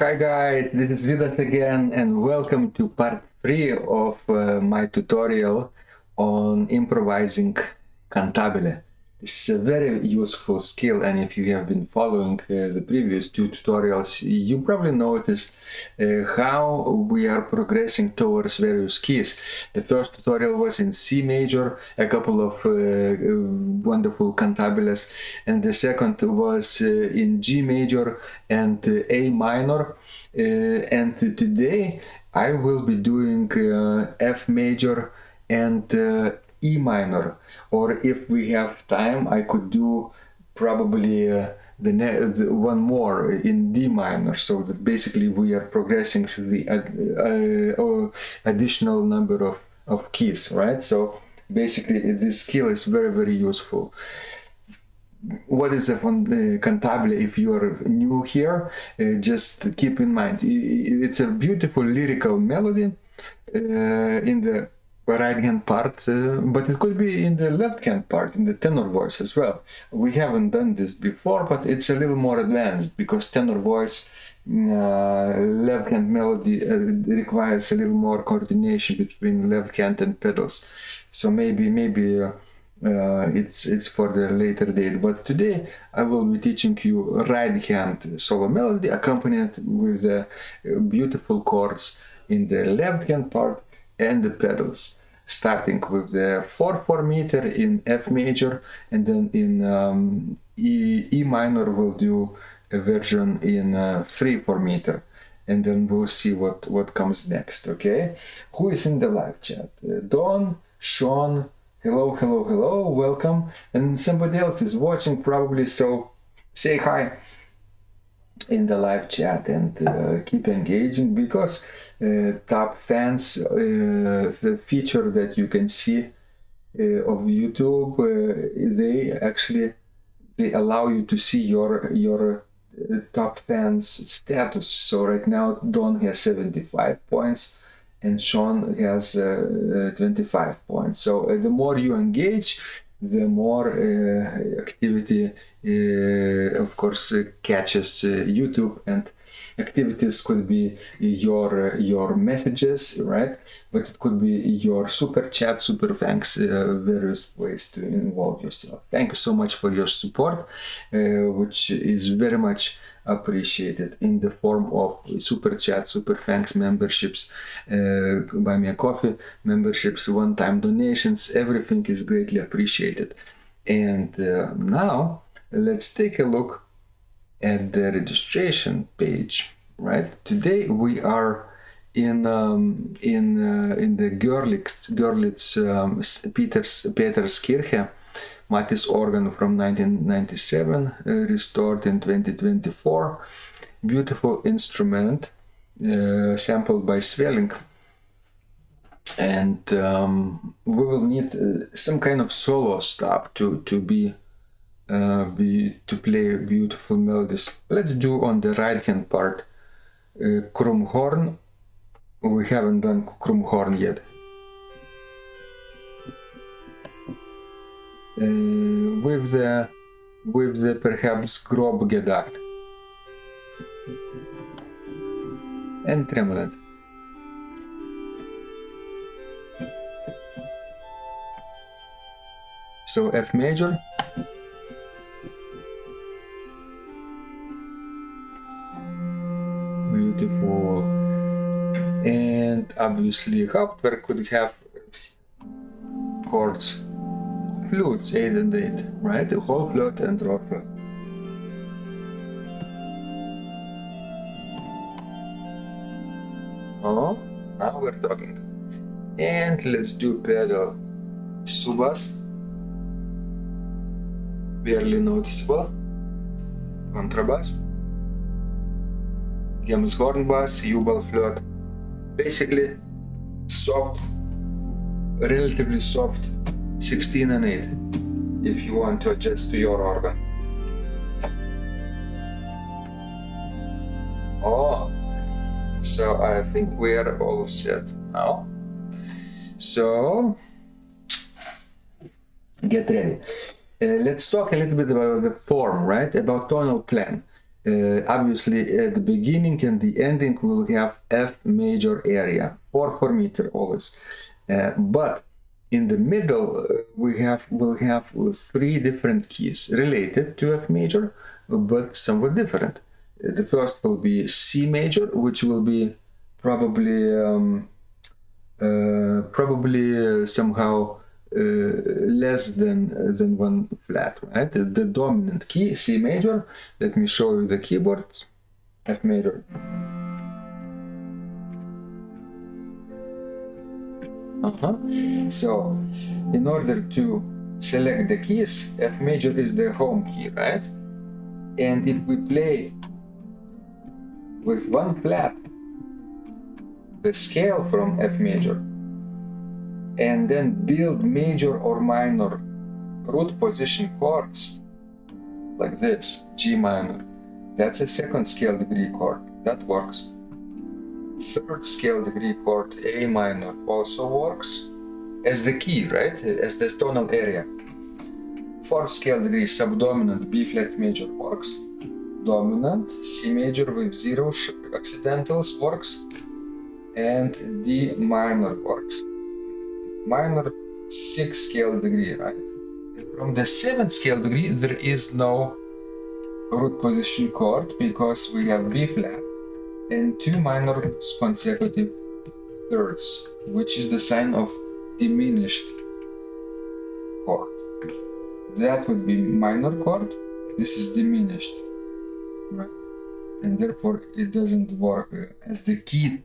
Hi guys, this is Vidas again and welcome to part 3 of my tutorial on improvising Cantabile. This is a very useful skill, and if you have been following the previous 2 tutorials, you probably noticed how we are progressing towards various keys. The first tutorial was in C major, a couple of wonderful cantabiles, and the second was in G major and A minor. And today I will be doing F major and E minor, or if we have time I could do probably the one more in D minor, so that basically we are progressing to the additional number of keys, right? So basically this skill is very useful. What is a cantabile? If you are new here, just keep in mind it's a beautiful lyrical melody in the right hand part, but it could be in the left hand part, in the tenor voice as well. We haven't done this before, but it's a little more advanced because tenor voice left hand melody requires a little more coordination between left hand and pedals. So maybe it's for the later date, but today I will be teaching you right hand solo melody accompanied with the beautiful chords in the left hand part and the pedals, starting with the 4/4 meter in F major, and then in E minor we'll do a version in 3/4 meter, and then we'll see what comes next. Okay, who is in the live chat? Don, Sean, hello, welcome. And somebody else is watching probably, so say hi in the live chat and keep engaging, because top fans, the feature that you can see of YouTube, they allow you to see your top fans status. So right now Don has 75 points and Sean has 25 points. So the more you engage, the more activity of course catches YouTube, and activities could be your messages, right? But it could be your super chat, super thanks, various ways to involve yourself. Thank you so much for your support, which is very much appreciated in the form of super chat, super thanks, memberships, buy me a coffee memberships, one-time donations. Everything is greatly appreciated. And now let's take a look at the registration page. Right, today we are in the Görlitz Peterskirche Matis organ from 1997, restored in 2024. Beautiful instrument, sampled by Svelling. And we will need some kind of solo stop to play beautiful melodies. Let's do on the right hand part Krummhorn. We haven't done Krummhorn yet. With the perhaps Grobgedacht and Tremolet. So F major, beautiful, and obviously Hauptwerk could have chords, flutes 8 and 8, right? The whole flute and draw flute. Oh, now we're talking. And let's do pedal subbass, barely noticeable, contrabass, Gems horn bass, Jubal flute. Basically soft, relatively soft 16 and 8 if you want to adjust to your organ. Oh, so I think we are all set now. So get ready. Let's talk a little bit about the form, right? About tonal plan. Obviously at the beginning and the ending we'll have F major area, 4/4 meter always. But in the middle we'll have three different keys related to F major, but somewhat different. The first will be C major, which will be probably somehow less than one flat, right? The dominant key, C major. Let me show you the keyboard. F major. So, in order to select the keys, F major is the home key, right? And if we play with one flat, the scale from F major, and then build major or minor root position chords like this, G minor, that's a second scale degree chord, that works. Third scale degree chord, A minor, also works as the key, right, as the tonal area. Fourth scale degree, subdominant, B flat major works. Dominant, C major with 0 accidentals works, and D minor works. Minor, 6th scale degree, right? From the 7th scale degree there is no root position chord because we have B flat and 2 minor consecutive thirds, which is the sign of diminished chord. That would be minor chord, this is diminished, right? And therefore it doesn't work as the key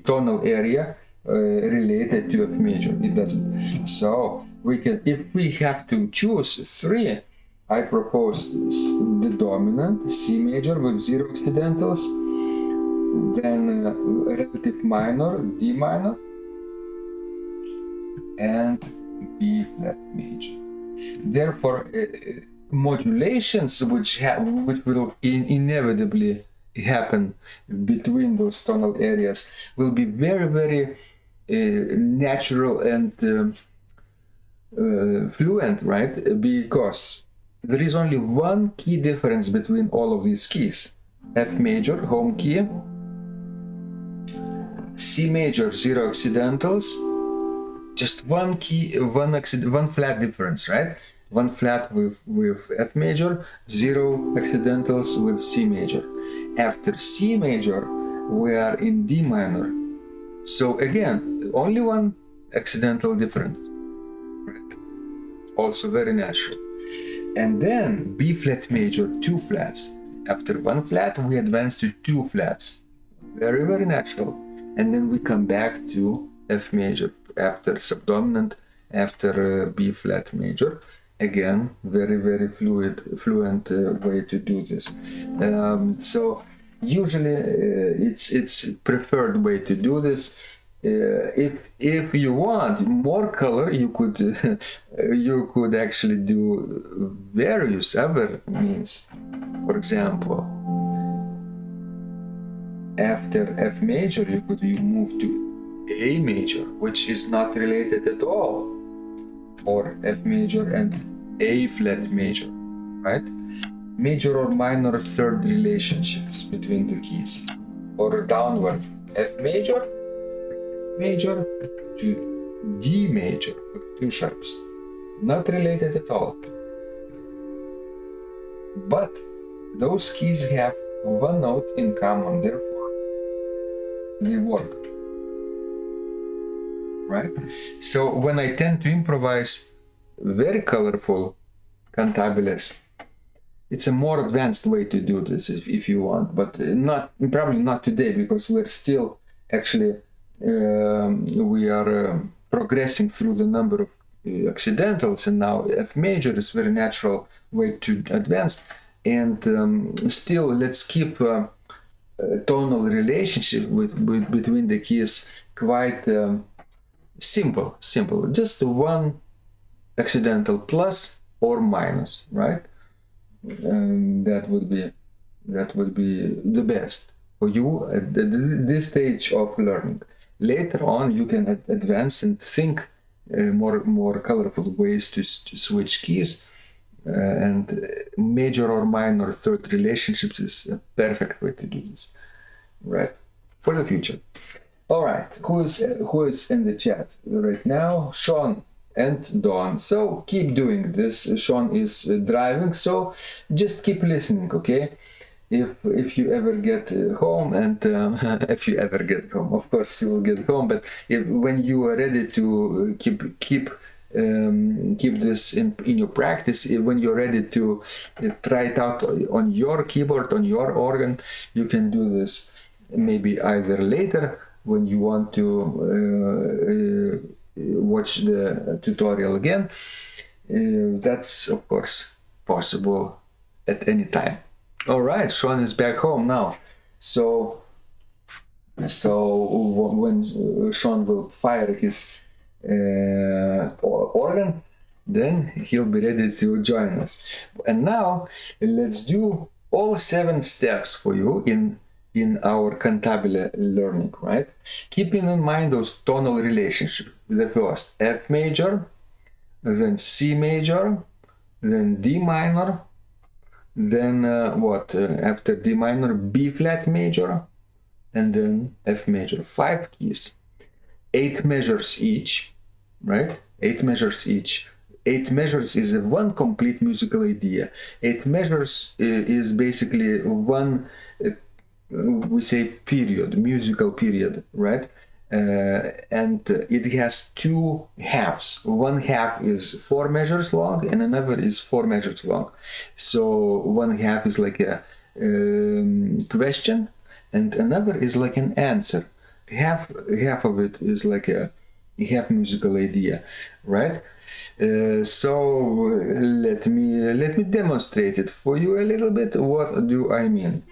tonal area related to F major, it doesn't. So we can, if we have to choose 3, I propose the dominant, C major with 0 accidentals, then relative minor, D minor, and B flat major. Therefore, modulations which will inevitably happen between those tonal areas will be very, very natural and fluent, right? Because there is only one key difference between all of these keys. F major, home key, C major, 0 accidentals, just one key, one flat difference, right? One flat with F major, 0 accidentals with C major. After C major, we are in D minor. So again, only one accidental difference, right? Also very natural. And then B flat major, 2 flats. After one flat, we advance to 2 flats. Very, very natural. And then we come back to F major after subdominant, after B flat major. Again, very, very fluent way to do this. So usually it's preferred way to do this. If you want more color, you could actually do various other means. For example, after F major, you move to A major, which is not related at all, or F major and A flat major, right? Major or minor third relationships between the keys, or downward, F major to D major with 2 sharps, not related at all. But those keys have one note in common, therefore they work, right? So when I tend to improvise very colorful cantabiles, it's a more advanced way to do this if you want, but probably not today, because we're still actually we are progressing through the number of accidentals, and now F major is very natural way to advance. And still, let's keep tonal relationship between the keys quite simple. Just one accidental plus or minus, right? That would be the best for you at this stage of learning. Later on, you can advance and think more colorful ways to switch keys. and major or minor third relationships is a perfect way to do this, right? For the future. All right, who is in the chat right now? Sean and Dawn. So keep doing this. Sean is driving, so just keep listening, okay? If you ever get home, and if you ever get home, of course you will get home, but when you are ready to keep this in your practice, when you're ready to try it out on your keyboard, on your organ, you can do this maybe either later when you want to watch the tutorial again. That's of course possible at any time. All right, Sean is back home now. So when Sean will fire his organ, then he'll be ready to join us. And now let's do all 7 steps for you in our Cantabile learning, right? Keeping in mind those tonal relationships. The first F major, then C major, then D minor, then after D minor, B flat major, and then F major. 5 keys, 8 measures each, right? 8 measures each. 8 measures is one complete musical idea. 8 measures is basically one, we say period, musical period, right? And it has 2 halves. One half is 4 measures long and another is 4 measures long. So one half is like a question and another is like an answer. Half of it is like a half musical idea, right? So let me demonstrate it for you a little bit. What do I mean?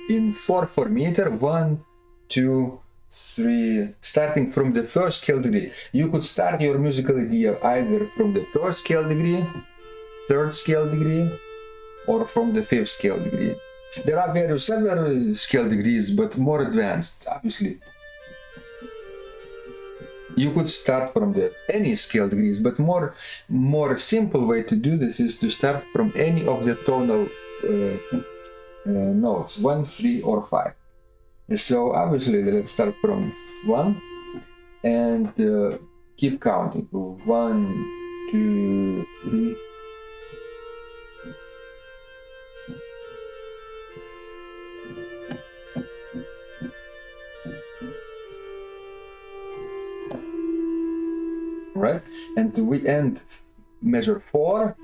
In 4/4 meter, 1, 2, 3, starting from the first scale degree. You could start your musical idea either from the first scale degree, third scale degree, or from the 5th scale degree. There are various other scale degrees, but more advanced, obviously. You could start from any scale degrees, but more simple way to do this is to start from any of the tonal notes, 1, 3, or 5. So obviously let's start from 1 and keep counting. 1, 2, 3. Right, and we end measure 4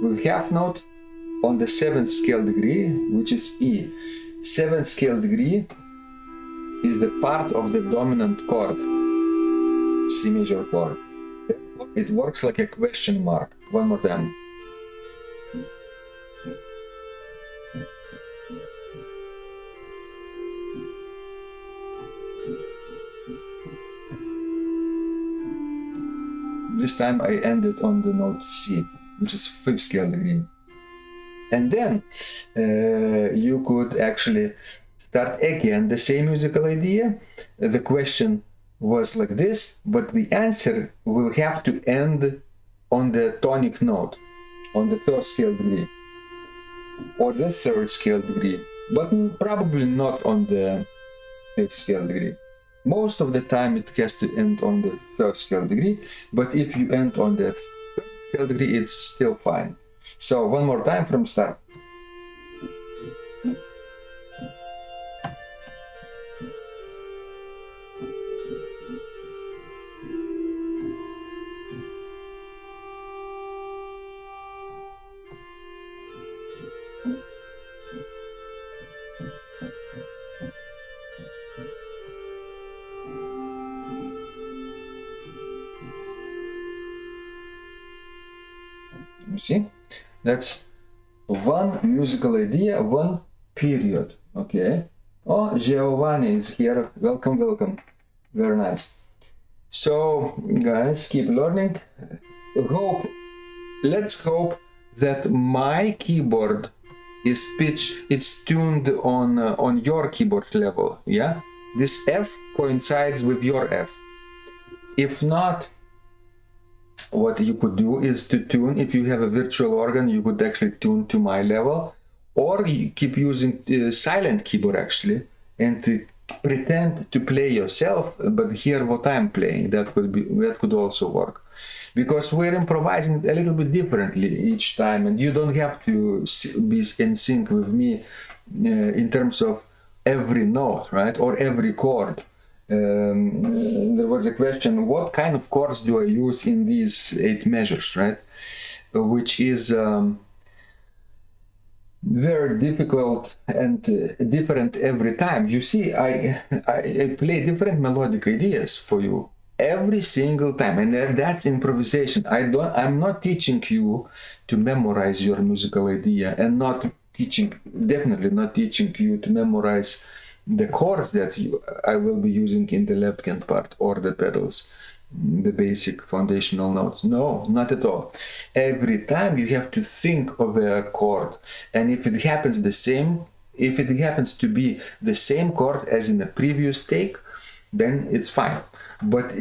with half note on the 7th scale degree, which is E. 7th scale degree is the part of the dominant chord, C major chord. It works like a question mark. One more time. This time I ended on the note C, which is 5th scale degree. And then you could actually start again the same musical idea. The question was like this, but the answer will have to end on the tonic note, on the 1st scale degree, or the 3rd scale degree, but probably not on the 5th scale degree. Most of the time it has to end on the 1st scale degree, but if you end on the 3rd scale degree, it's still fine. So one more time from start. You see? That's one musical idea, one period. Okay. Oh, Giovanni is here. Welcome, welcome. Very nice. So, guys, keep learning. Let's hope that my keyboard is pitched, it's tuned on your keyboard level. Yeah. This F coincides with your F. If not, what you could do is to tune. If you have a virtual organ, you could actually tune to my level, or you keep using silent keyboard actually, and pretend to play yourself, but hear what I'm playing. That could also work, because we're improvising a little bit differently each time, and you don't have to be in sync with me in terms of every note, right, or every chord. There was a question, what kind of chords do I use in these 8 measures, right? Which is very difficult and different every time. You see, I play different melodic ideas for you every single time, and that's improvisation. I'm not teaching you to memorize your musical idea, and definitely not teaching you to memorize the chords that I will be using in the left hand part, or the pedals, the basic foundational notes. No, not at all. Every time you have to think of a chord, and if it happens to be the same chord as in the previous take, then it's fine. But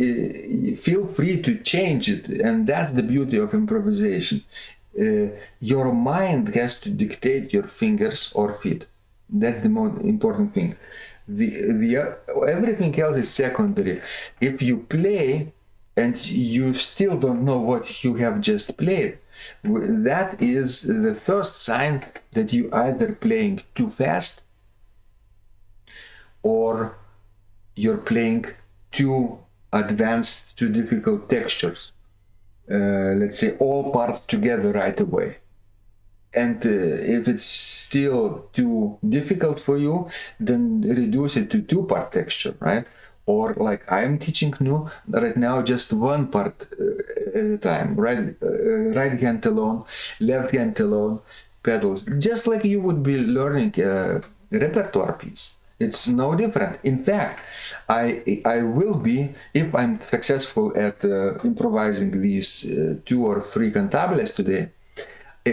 feel free to change it, and that's the beauty of improvisation. Your mind has to dictate your fingers or feet. That's the most important thing. Everything else is secondary. If you play and you still don't know what you have just played, that is the first sign that you either playing too fast, or you're playing too advanced, too difficult textures. Let's say all parts together right away. And if it's still too difficult for you, then reduce it to 2-part texture, right? Or like I'm teaching right now, just 1 part at a time, right hand alone, left hand alone, pedals, just like you would be learning a repertoire piece. It's no different. In fact, I will be, if I'm successful at improvising these 2 or 3 cantabiles today,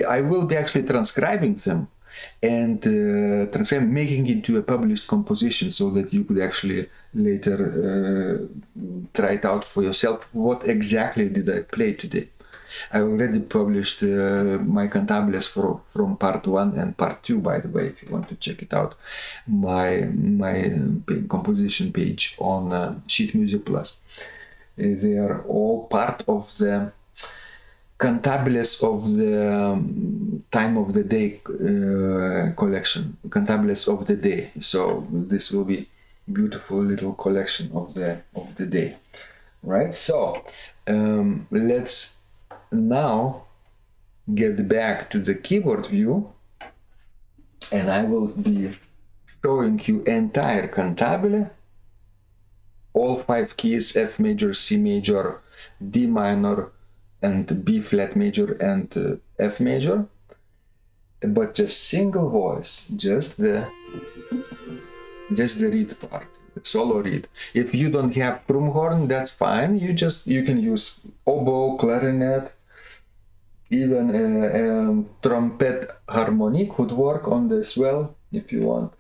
I will be actually transcribing them and making it into a published composition, so that you could actually later try it out for yourself. What exactly did I play today? I already published my cantabiles from part 1 and part 2, by the way, if you want to check it out. My composition page on Sheet Music Plus. They are all part of the cantabiles of the time of the day collection, cantabiles of the day. So this will be beautiful little collection of the day, right? So let's now get back to the keyboard view, and I will be showing you entire cantabile, all 5 keys: F major, C major, D minor, and B flat major, and F major, but just single voice, just the reed part, solo reed. If you don't have Krumhorn, that's fine. You can use oboe, clarinet, even trumpet harmonic would work on the swell if you want.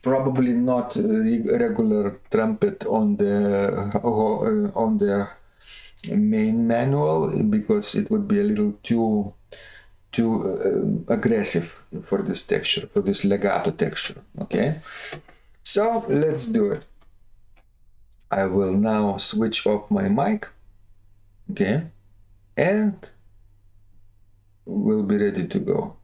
Probably not regular trumpet on the main manual, because it would be a little too aggressive for this texture, for this legato texture. Okay, so let's do it. I will now switch off my mic, okay, and we'll be ready to go.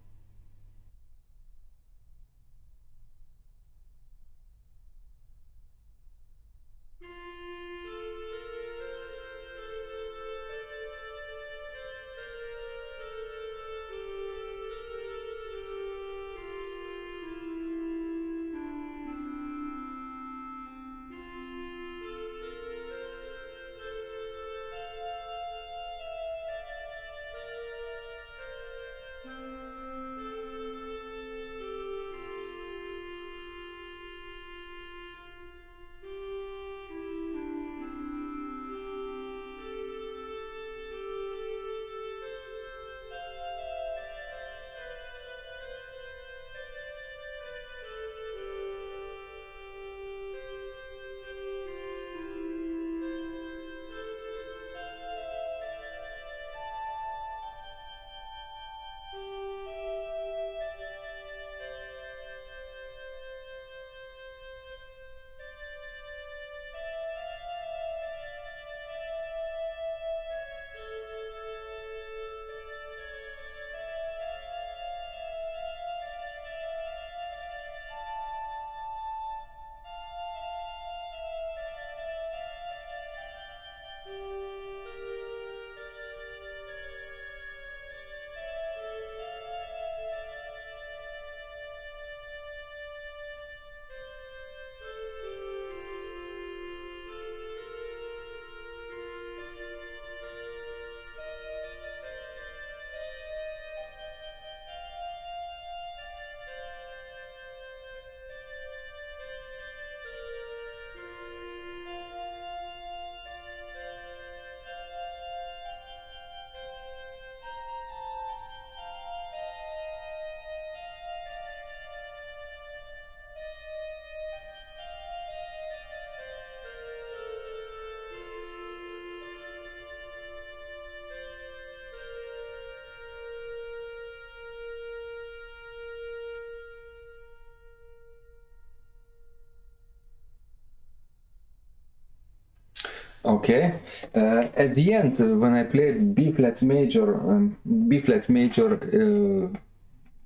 Okay. At the end, when I played B flat major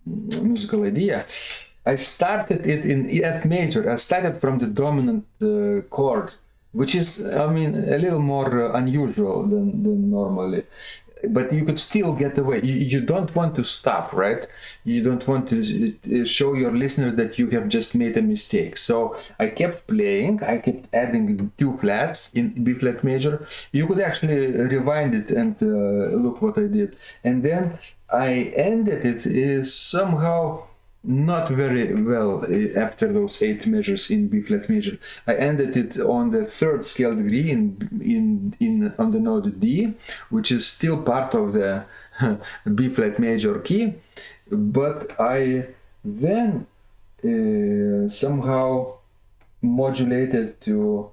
musical idea, I started it in F major. I started from the dominant chord, which is, I mean, a little more unusual than normally. But you could still get away. You don't want to stop, right? You don't want to show your listeners that you have just made a mistake. So I kept playing. I kept adding 2 flats in B flat major. You could actually rewind it and look what I did. And then I ended it somehow not very well after those 8 measures in B flat major. I ended it on the 3rd scale degree in on the note D, which is still part of the B flat major key, but I then somehow modulated to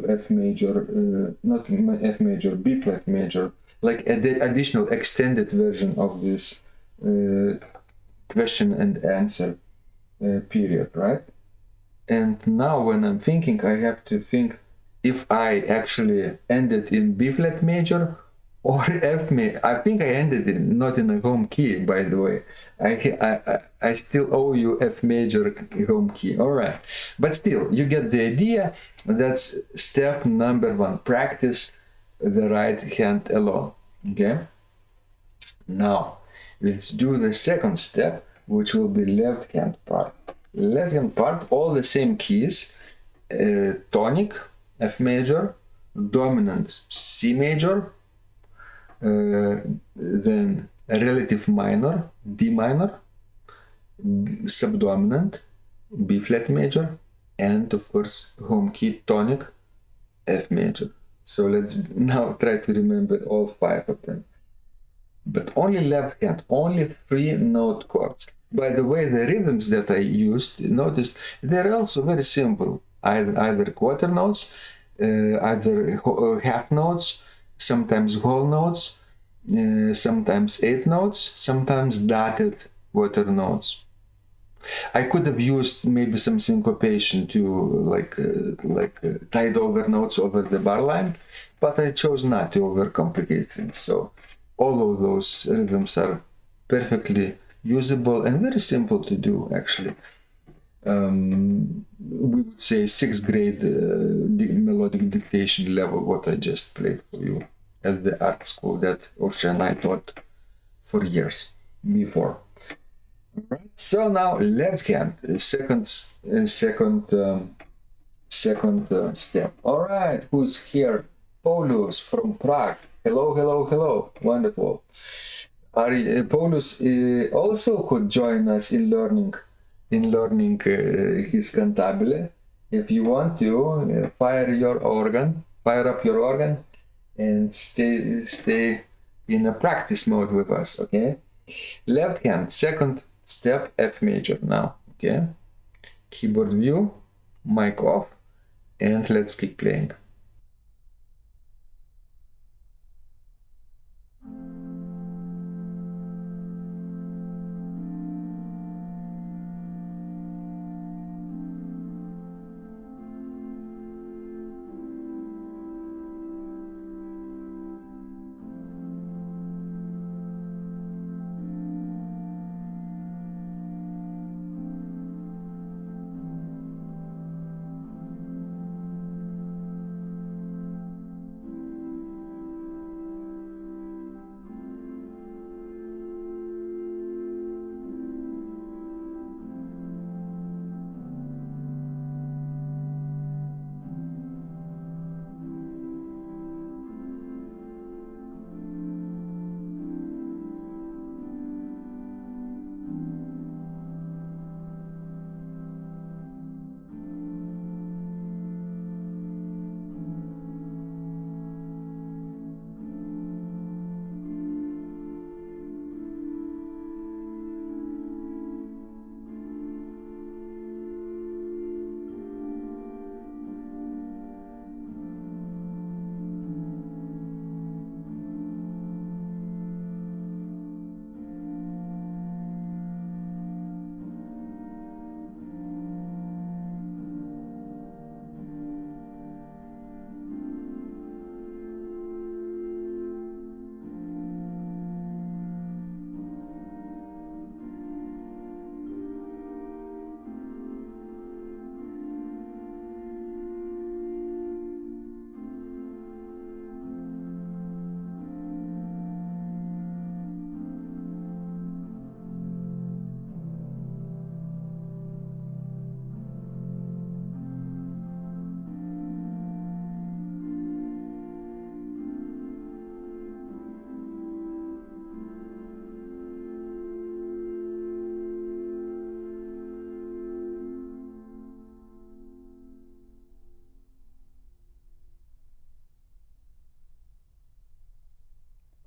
F major, not F major, B flat major, like the additional extended version of this question and answer period, right? And now when I'm thinking, I have to think if I actually ended in B flat major or F major. I think I ended it not in a home key, by the way. I still owe you F major home key. All right, but still, you get the idea. That's step number 1. Practice the right hand alone. Okay. Now, let's do the second step, which will be left hand part. Left hand part, all the same keys, tonic, F major, dominant, C major, then relative minor, D minor, subdominant, B flat major, and of course home key tonic, F major. So let's now try to remember all 5 of them. But only left hand, only 3 note chords. By the way, the rhythms that I used, noticed, they're also very simple. Either quarter notes, either half notes, sometimes whole notes, sometimes 8 notes, sometimes dotted quarter notes. I could have used maybe some syncopation to like tied over notes over the bar line, but I chose not to overcomplicate things. So all of those rhythms are perfectly usable and very simple to do, actually. We would say 6th grade melodic dictation level, what I just played for you at the art school that Osha and I taught for years before. Right. So now left hand, second step. All right, who's here? Paulus from Prague. Hello, hello, hello. Wonderful. Paulus also could join us in learning his Cantabile. If you want to, fire up your organ, and stay in a practice mode with us. Okay. Left hand, second step, F major now. Okay. Keyboard view, mic off, and let's keep playing.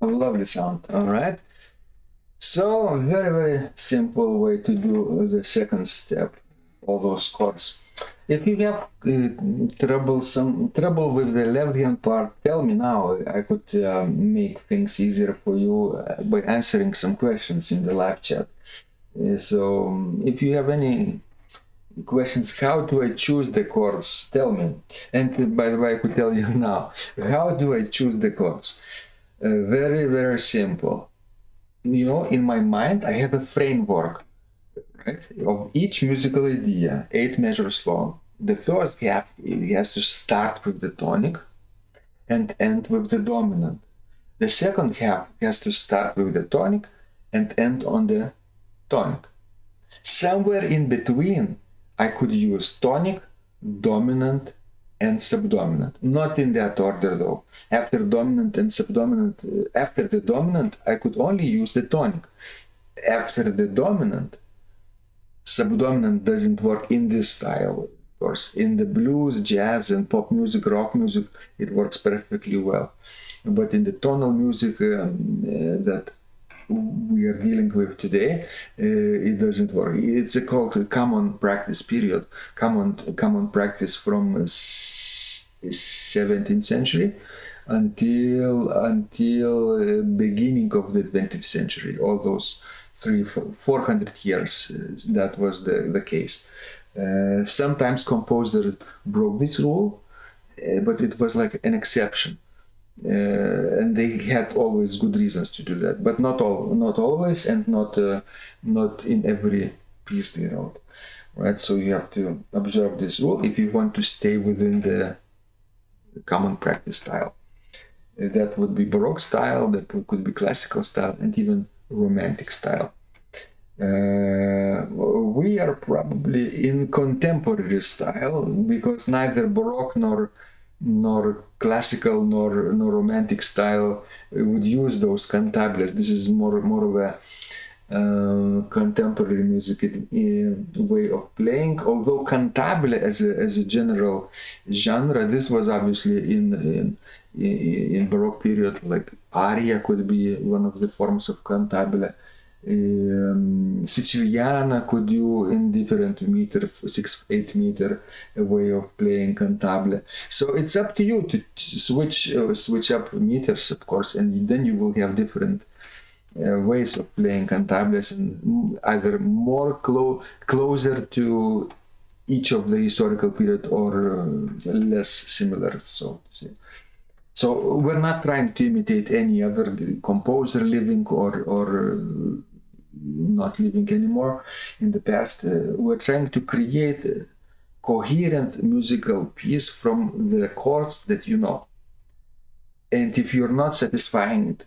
A lovely sound. All right. So very, very simple way to do the second step, all those chords. If you have trouble with the left hand part, tell me now. I could make things easier for you by answering some questions in the live chat. So if you have any questions, how do I choose the chords? Tell me. And by the way, I could tell you now. How do I choose the chords? Very, very simple. You know, in my mind, I have a framework, right, of each musical idea, 8 measures long. The first half, it has to start with the tonic and end with the dominant. The second half has to start with the tonic and end on the tonic. Somewhere in between, I could use tonic, dominant, and subdominant. Not in that order though. After dominant and subdominant, after the dominant, I could only use the tonic. After the dominant, subdominant doesn't work in this style. Of course, in the blues, jazz, and pop music, rock music, it works perfectly well. But in the tonal music that we are dealing with today, it doesn't work. It's called a common practice period, common practice from 17th century until beginning of the 20th century. All those 400 years, that was the case. Sometimes composer broke this rule, but it was like an exception. And they had always good reasons to do that, but not always, and not in every piece they wrote, right? So you have to observe this rule if you want to stay within the common practice style. That would be Baroque style, that could be classical style, and even romantic style. We are probably in contemporary style, because neither Baroque nor classical nor romantic style would use those cantabiles. This is more of a contemporary music way of playing. Although cantabile as a general genre, this was obviously in Baroque period. Like aria could be one of the forms of cantabile. Siciliana could do in different meter, 6-8 meter way of playing cantabile. So it's up to you to switch up meters, of course, and then you will have different ways of playing cantabiles, and either more closer to each of the historical period or less similar, so to say. So we're not trying to imitate any other composer living or not living anymore in the past. We're trying to create a coherent musical piece from the chords that you know. And if you're not satisfied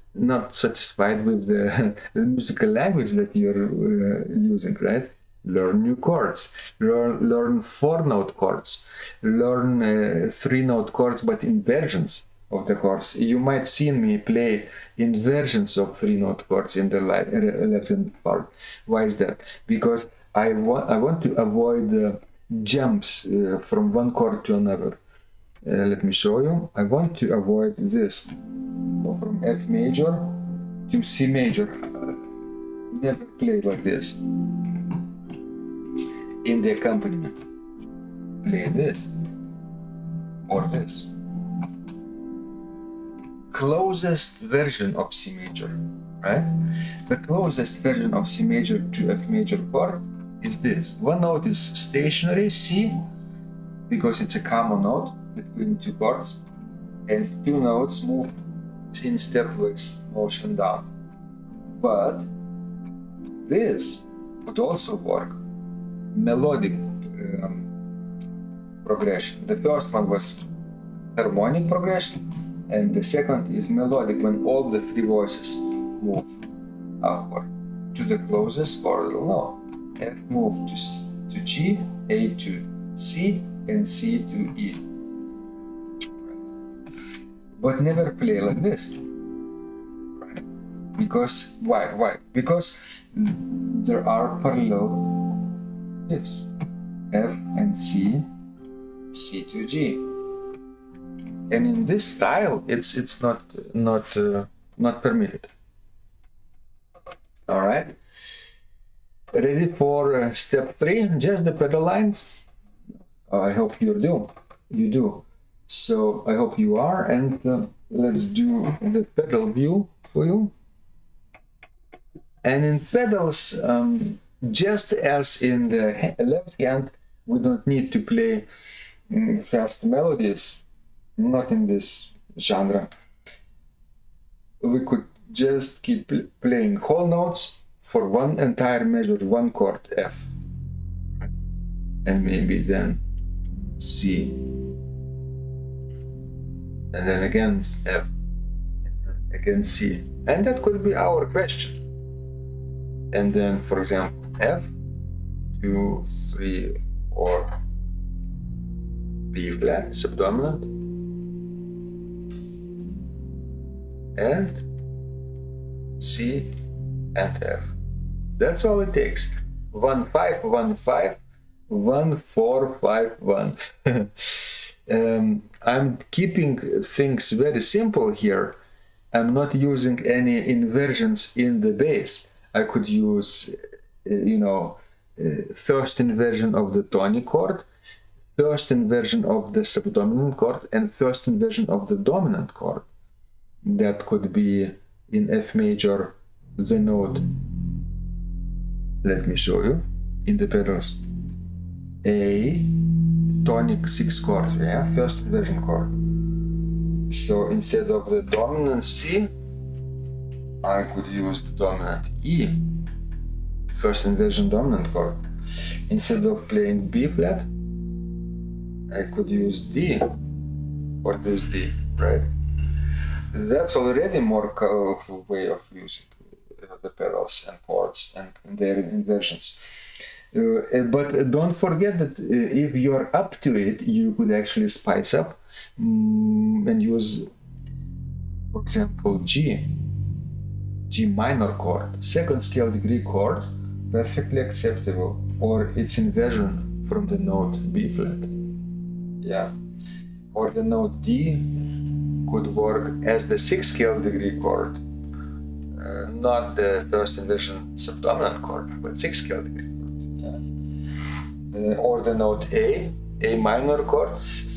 with the musical language that you're using, right? Learn new chords. Learn 4-note chords. Learn 3-note chords, but in versions of the chords. You might see me play in versions of 3-note chords in the left-hand part. Why is that? Because I want to avoid jumps from one chord to another. Let me show you. I want to avoid this. Go from F major to C major. Never play like this. In the accompaniment, play this or this. Closest version of C major, right? The closest version of C major to F major chord is this. One note is stationary, C, because it's a common note between two chords, and 2 notes move in stepwise motion down. But this would also work. Melodic progression. The first one was harmonic progression, and the second is melodic, when all the 3 voices move upward to the closest chordal note. F move to G, A to C, and C to E. But never play like this. Right? Because why? Because there are parallel fifths, F and C, C to G. And in this style, it's not not permitted. All right. Ready for step 3? Just the pedal lines. I hope you do. So I hope you are, and let's do the pedal view for you. And in pedals, just as in the left hand, we don't need to play fast melodies, not in this genre. We could just keep playing whole notes for one entire measure, one chord F, and maybe then C, and then again F, and again C, and that could be our question. And then, for example, F, 2, 3, or B flat, subdominant, and C and F. That's all it takes. 1 5 1 5 1 4 5 1. I'm keeping things very simple here. I'm not using any inversions in the bass. I could use, first inversion of the tonic chord, first inversion of the subdominant chord, and first inversion of the dominant chord. That could be in F major, the note. Let me show you in the pedals. A, tonic 6 chord, yeah, first inversion chord. So instead of the dominant C, I could use the dominant E, first inversion dominant chord. Instead of playing B flat, I could use D, or this D, right? That's already more colorful way of using the pedals and chords and their inversions. But don't forget that if you're up to it, you could actually spice up and use, for example, G minor chord, second scale degree chord, perfectly acceptable, or its inversion from the note B flat. Yeah, or the note D could work as the 6th scale degree chord, not the first inversion subdominant chord, but 6th scale degree chord. Yeah. Or the note A minor chord,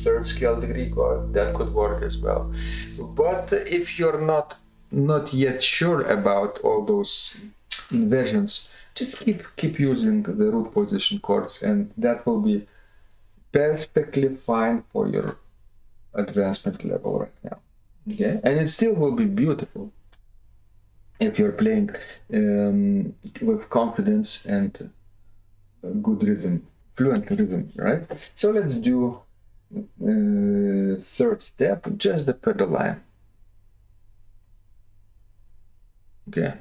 3rd scale degree chord, that could work as well. But if you're not yet sure about all those inversions, just keep using the root position chords, and that will be perfectly fine for your advancement level right now. Okay, and it still will be beautiful if you're playing with confidence and good rhythm, fluent rhythm, right? So let's do 3rd step, just the pedal line. Okay.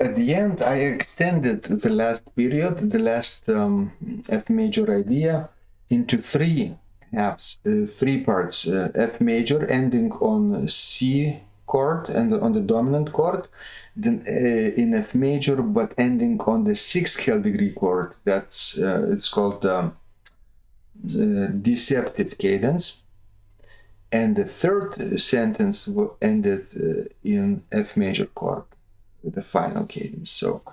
At the end, I extended the last period, the last F major idea, into three halves, three parts. F major ending on C chord and on the dominant chord, then in F major but ending on the sixth scale degree chord. That's it's called deceptive cadence. And the third sentence ended in F major chord, the final cadence. So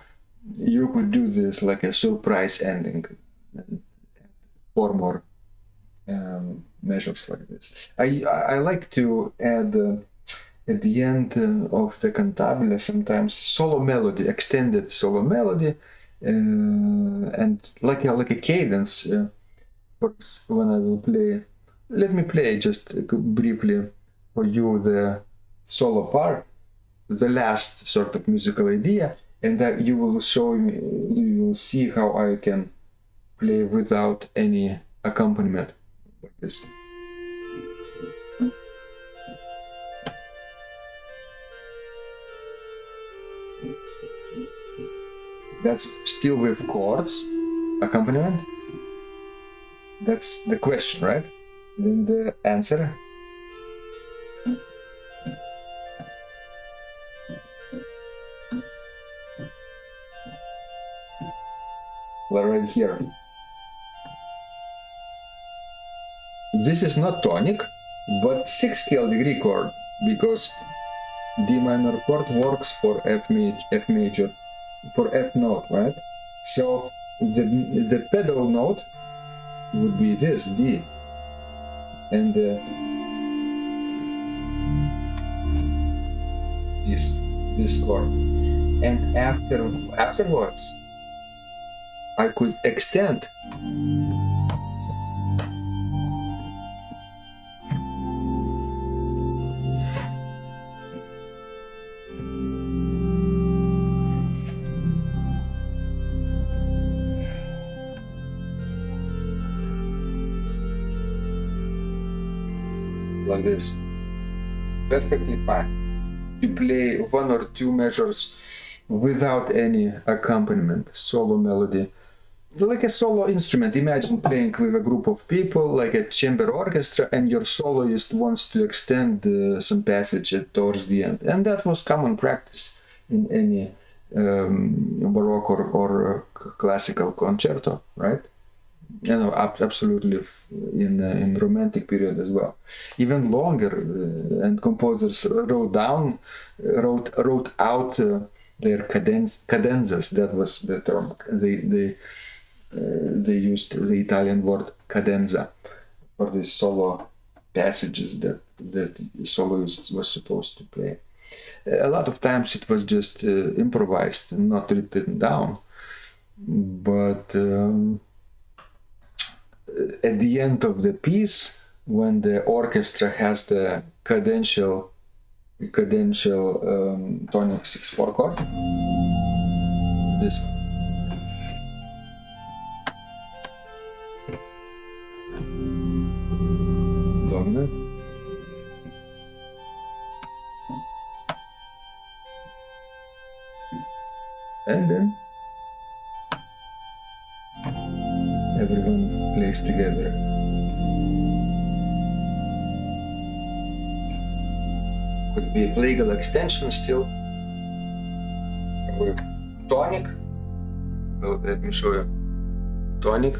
you could do this like a surprise ending, and four more measures like this. I like to add at the end of the Cantabile sometimes solo melody, extended solo melody, and like a cadence. When I will play, let me play just briefly for you the solo part, the last sort of musical idea, and that you will see how I can play without any accompaniment like this. That's still with chords accompaniment. That's the question, right? Then the answer. Well, right here. This is not tonic, but sixth scale degree chord, because D minor chord works for F major, for F note, right? So the pedal note would be this D, and this chord, and afterwards I could extend like this. Perfectly fine to play one or two measures without any accompaniment, solo melody, like a solo instrument. Imagine playing with a group of people, like a chamber orchestra, and your soloist wants to extend some passage towards the end. And that was common practice in any Baroque or classical concerto, right? You know, absolutely in Romantic period as well, even longer. And composers wrote out their cadenzas. That was the term. They used the Italian word cadenza for these solo passages that the soloist was supposed to play. A lot of times it was just improvised, not written down, but at the end of the piece, when the orchestra has the cadential tonic 6/4 chord, this one. Dominant. And then everyone plays together. Could be a plagal extension still with tonic. Well, let me show you. Tonic,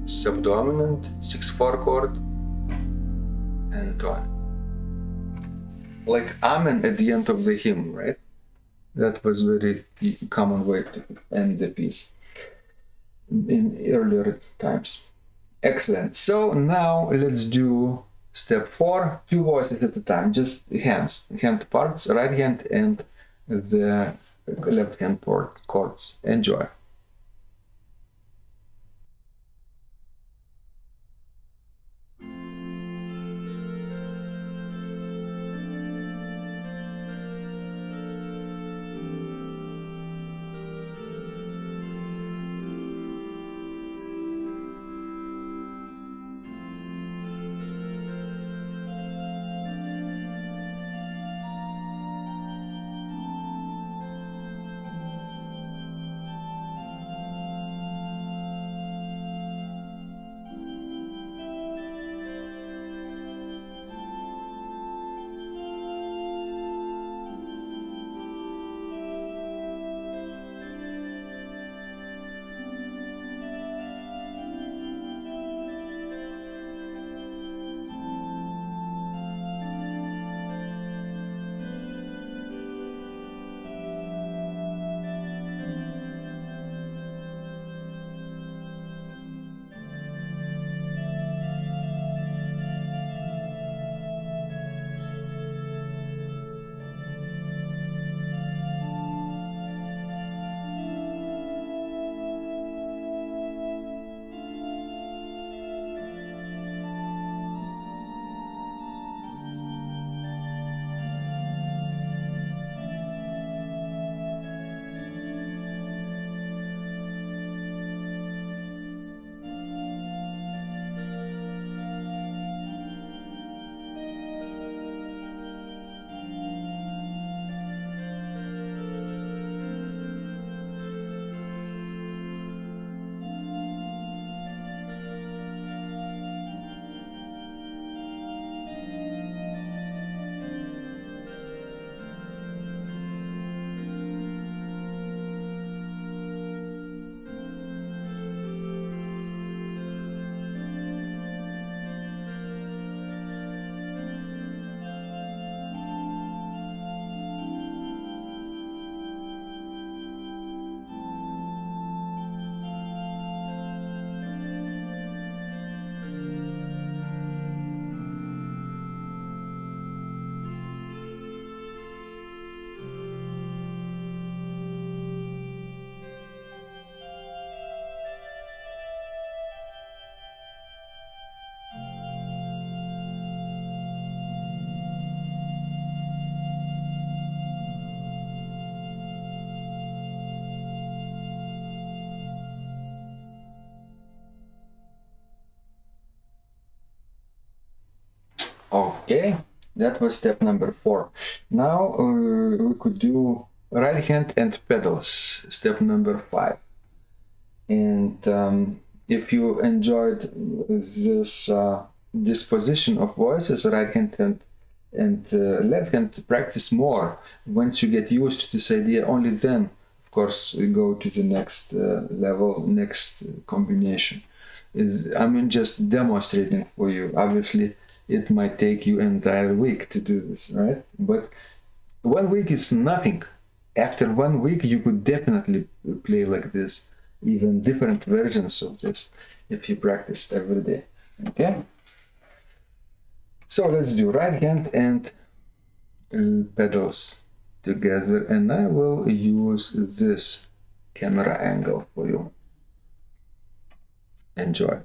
subdominant, 6/4 chord, and tonic. Like Amen at the end of the hymn, right? That was very common way to end the piece in earlier times. Excellent. So now let's do step 4, 2 voices at a time, just hand parts, right hand and the left hand chords. Enjoy. Okay, that was step number 4. Now we could do right hand and pedals, step number 5. And if you enjoyed this position of voices, right hand and left hand, practice more. Once you get used to this idea, only then, of course, we go to the next level, next combination. I'm just demonstrating for you. Obviously, it might take you an entire week to do this, right? But 1 week is nothing. After 1 week, you could definitely play like this, even different versions of this, if you practice every day. Okay? So let's do right hand and pedals together, and I will use this camera angle for you. Enjoy.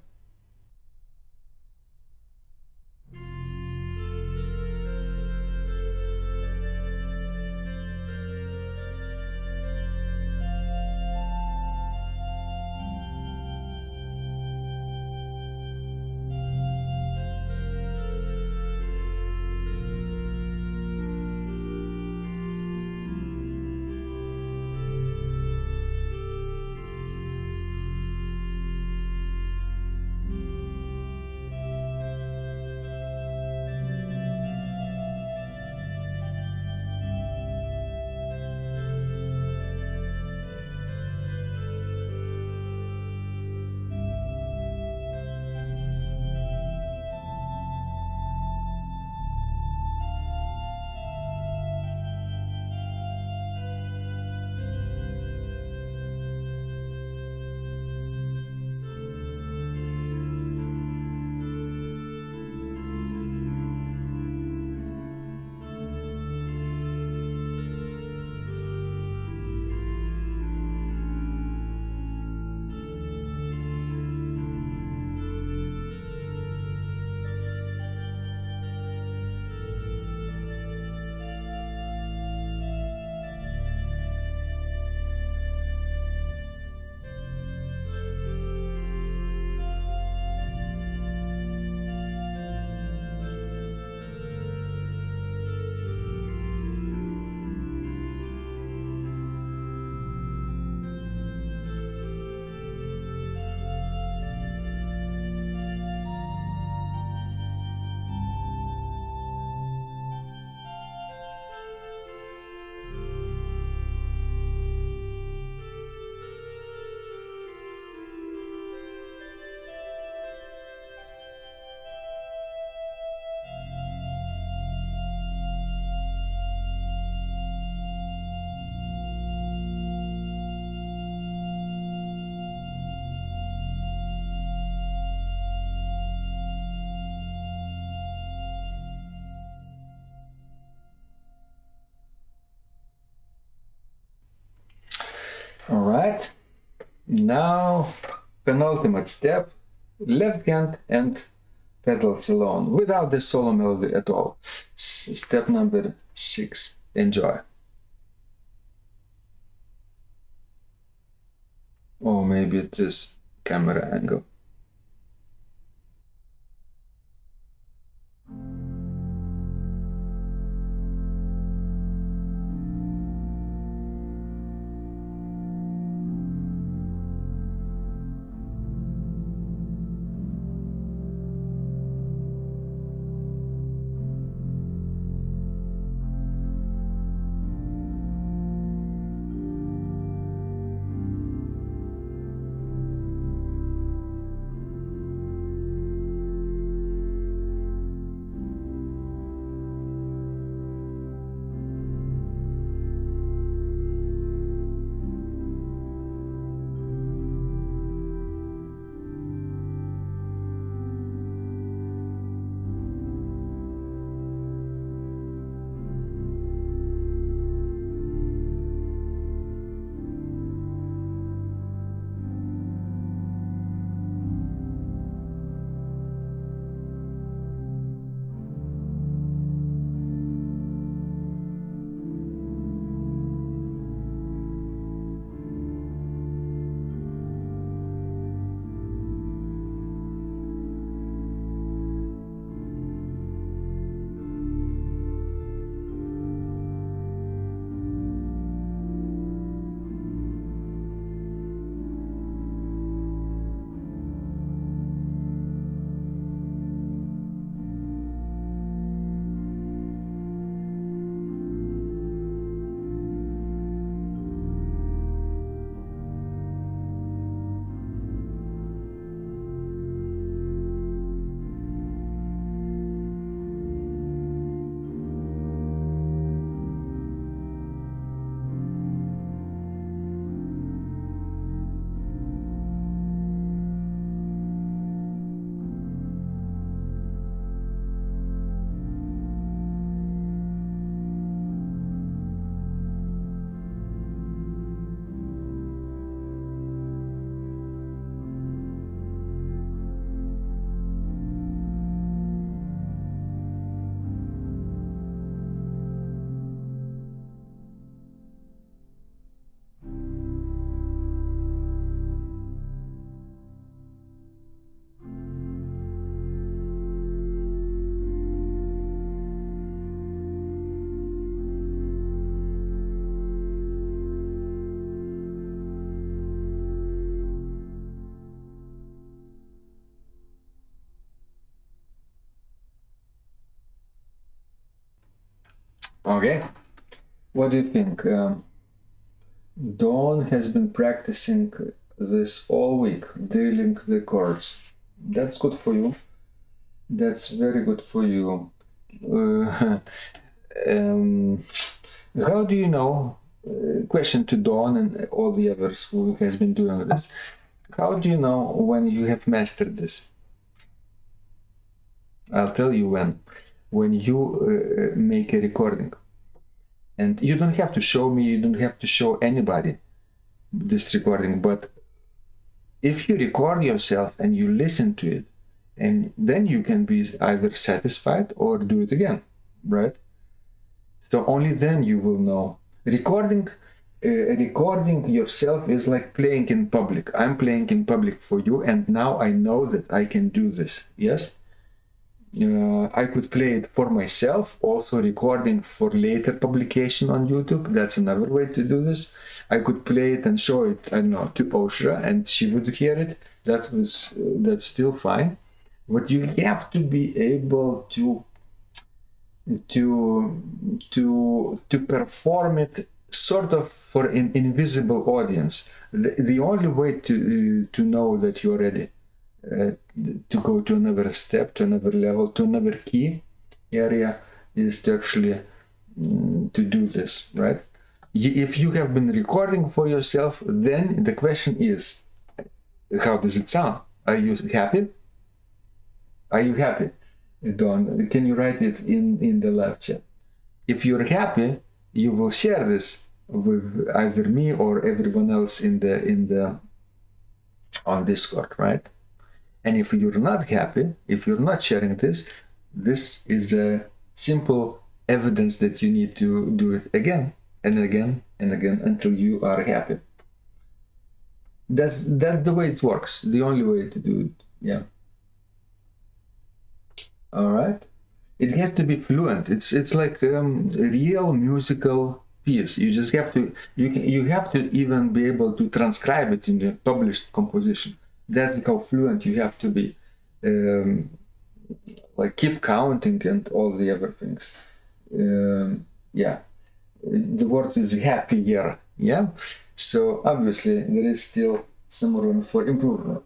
All right, now penultimate step, left hand and pedals alone, without the solo melody at all. Step number 6, enjoy. Or maybe it's this camera angle. Okay. What do you think? Dawn has been practicing this all week, drilling the chords. That's good for you. That's very good for you. Um, how do you know? Question to Dawn and all the others who has been doing this. How do you know when you have mastered this? I'll tell you when. When you make a recording. And you don't have to show me, you don't have to show anybody this recording, but if you record yourself and you listen to it, and then you can be either satisfied or do it again, right? So only then you will know. Recording yourself is like playing in public. I'm playing in public for you, and now I know that I can do this. Yes. I could play it for myself, also recording for later publication on YouTube. That's another way to do this. I could play it and show it, I don't know, to Oshra, and she would hear it. That's still fine. But you have to be able to perform it sort of for an invisible audience. The only way to know that you're ready to go to another step, to another level, to another key area is to actually to do this, right? If you have been recording for yourself, then the question is, how does it sound? Are you happy? Are you happy? Don, can you write it in the live chat? If you're happy, you will share this with either me or everyone else on Discord, right? And if you're not happy, if you're not sharing this, this is a simple evidence that you need to do it again and again and again until you are happy. That's the way it works. The only way to do it. Yeah. All right. It has to be fluent. It's like a real musical piece. You just have to you have to even be able to transcribe it in the published composition. That's how fluent you have to be. Like keep counting and all the other things. Yeah, the word is happier. Yeah, so obviously there is still some room for improvement.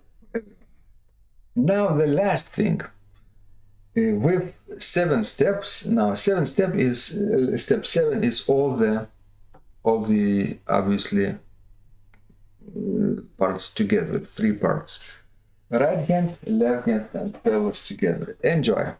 Now the last thing. With 7 steps. Now, 7 step is step 7 is all the obviously parts together, 3 parts. Right hand, left hand, and pelvis together. Enjoy.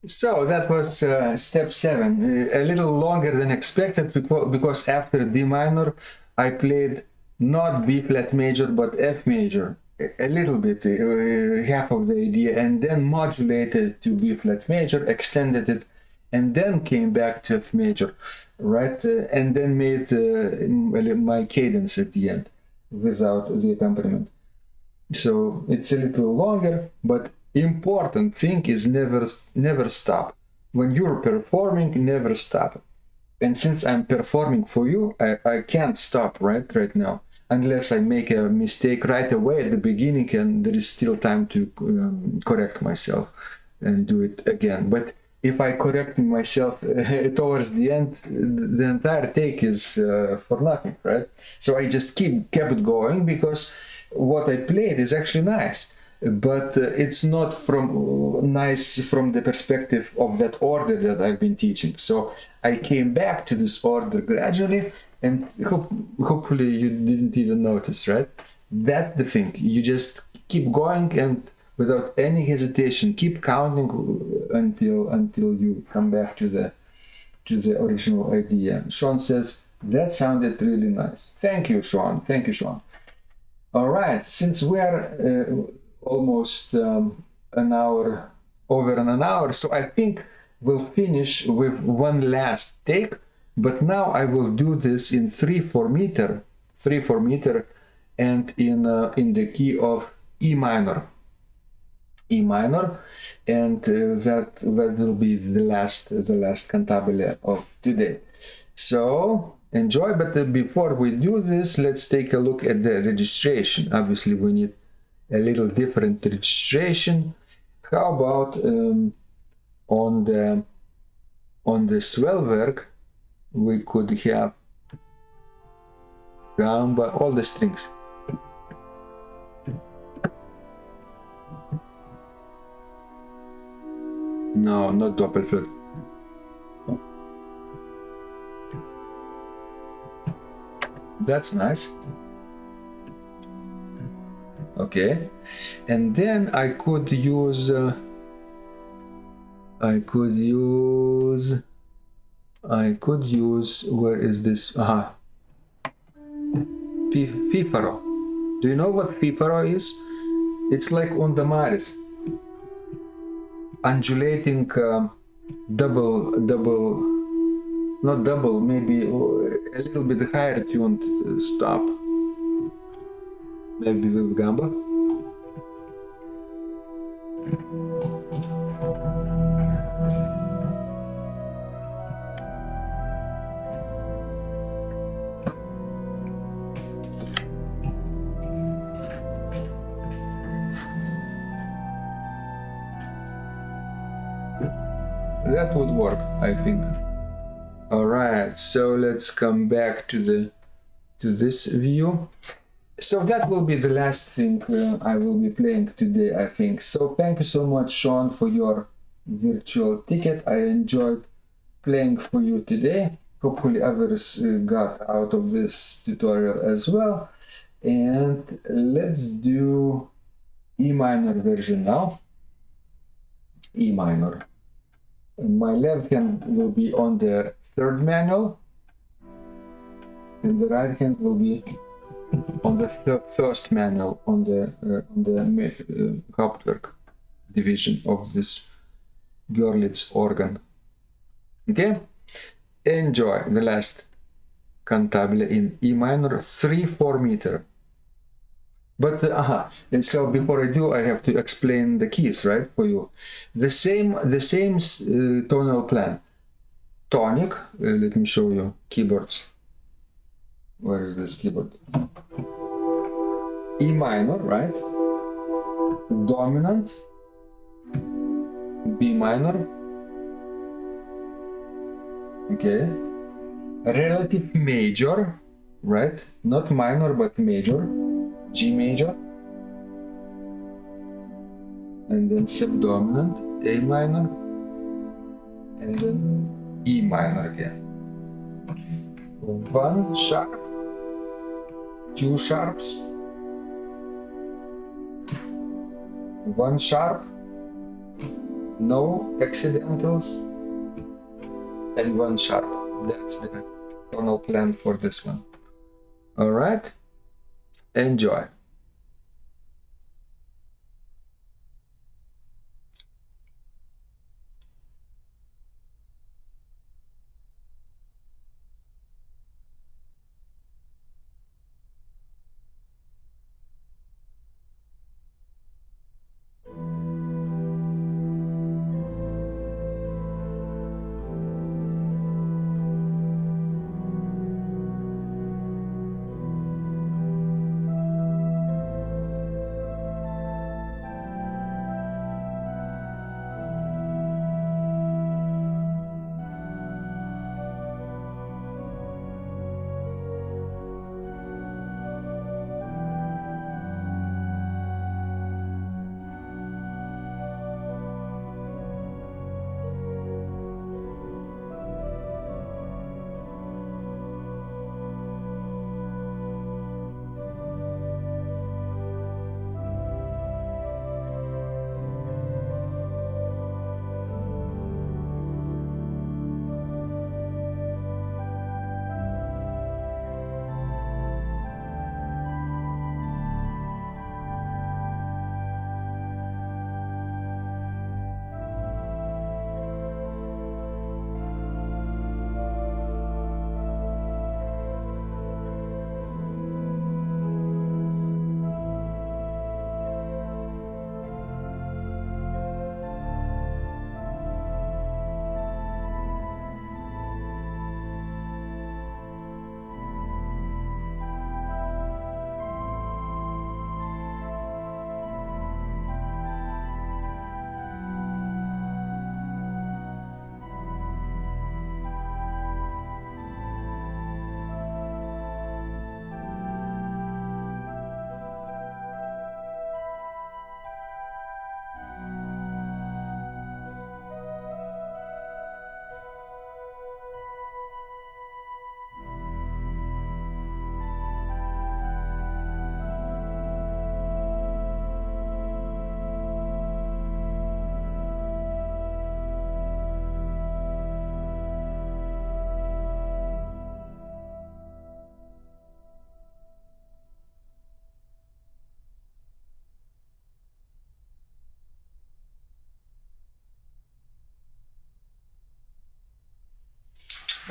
So that was step 7, a little longer than expected because after D minor I played not B flat major but F major, a little bit, half of the idea, and then modulated to B flat major, extended it, and then came back to F major, right? And then made my cadence at the end without the accompaniment. So it's a little longer, but important thing is never stop. When you're performing, never stop. And since I'm performing for you, I can't stop right now, unless I make a mistake right away at the beginning and there is still time to correct myself and do it again. But if I correct myself towards the end, the entire take is for nothing, right? So I just kept going because what I played is actually nice, but it's not nice from the perspective of that order that I've been teaching. So I came back to this order gradually, and hopefully you didn't even notice, right? That's the thing. You just keep going and without any hesitation, keep counting until you come back to the original idea. Sean says that sounded really nice. Thank you, Sean. Thank you, Sean. All right, since we are almost over an hour, so I think we'll finish with one last take, but now I will do this in 3/4 meter, and in the key of E minor, and that will be the last cantabile of today. So enjoy, but before we do this, let's take a look at the registration. Obviously we need a little different registration. How about on the Hauptwerk we could have gamba, all the strings. No, not doppelflute. That's nice. Okay, and then I could use where is this? Aha, fifaro. Do you know what fifaro is? It's like on the maris, undulating double, not double, maybe a little bit higher tuned stop. Maybe with gamba. That would work, I think. All right, so let's come back to this view. So that will be the last thing I will be playing today, I think. So thank you so much, Sean, for your virtual ticket. I enjoyed playing for you today. Hopefully others got out of this tutorial as well. And let's do E minor version now. E minor. My left hand will be on the third manual, and the right hand will be on the first manual on the Hauptwerk division of this Görlitz organ. Okay, enjoy the last cantabile in E minor, 3/4 meter. But and so before I do, I have to explain the keys, right, for you. The same tonal plan. Tonic. Let me show you keyboards. Where is this keyboard? E minor, right? Dominant. B minor. Okay. Relative major, right? Not minor, but major. G major, and then subdominant, A minor, and then E minor again. 1 sharp, 2 sharps, 1 sharp, no accidentals, and one sharp. That's the tonal plan for this one. All right, enjoy.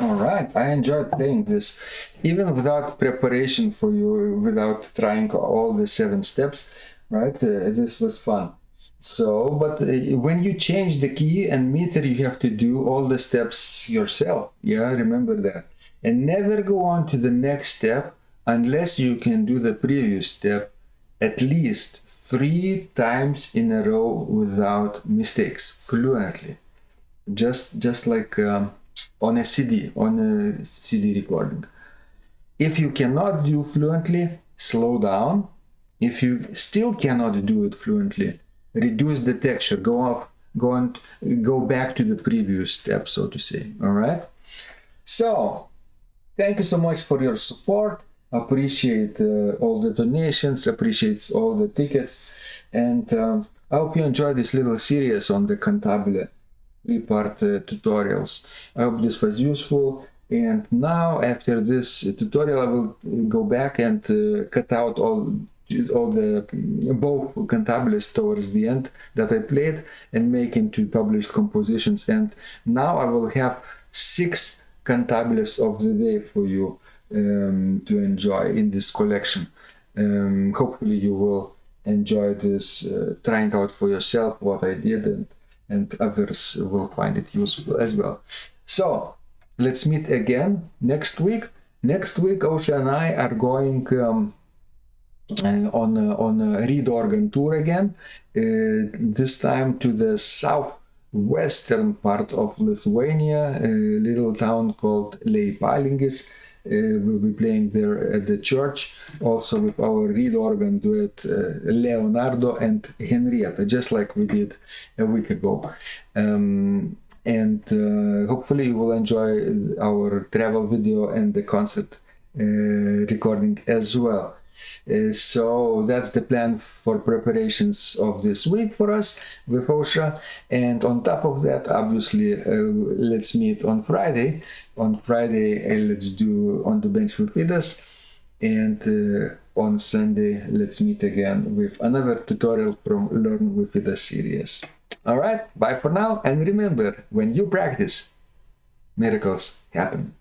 All right, I enjoyed playing this, even without preparation for you, without trying all the 7 steps, right? This was fun. So, but when you change the key and meter, you have to do all the steps yourself. Yeah, remember that. And never go on to the next step unless you can do the previous step at least 3 times in a row without mistakes, fluently. Just like on a CD recording. If you cannot do fluently, slow down. If you still cannot do it fluently, reduce the texture. Go back to the previous step, so to say. All right. So, thank you so much for your support. Appreciate all the donations. Appreciate all the tickets, and I hope you enjoy this little series on the Cantabile 3-part tutorials. I hope this was useful, and now after this tutorial I will go back and cut out all the both cantabiles towards the end that I played and make into published compositions, and now I will have 6 cantabiles of the day for you to enjoy in this collection. Hopefully you will enjoy this, trying out for yourself what I did, and others will find it useful as well. So let's meet again next week. Next week, Osha and I are going on a reed organ tour again, this time to the southwestern part of Lithuania, a little town called Leipalingis. We'll be playing there at the church, also with our reed organ duet Leonardo and Henrietta, just like we did a week ago. And hopefully you will enjoy our travel video and the concert recording as well. So that's the plan for preparations of this week for us with Osha. And on top of that, obviously, let's meet on Friday. On Friday, let's do On the Bench with Vidas. And on Sunday, let's meet again with another tutorial from Learn with Vidas series. All right, bye for now. And remember, when you practice, miracles happen.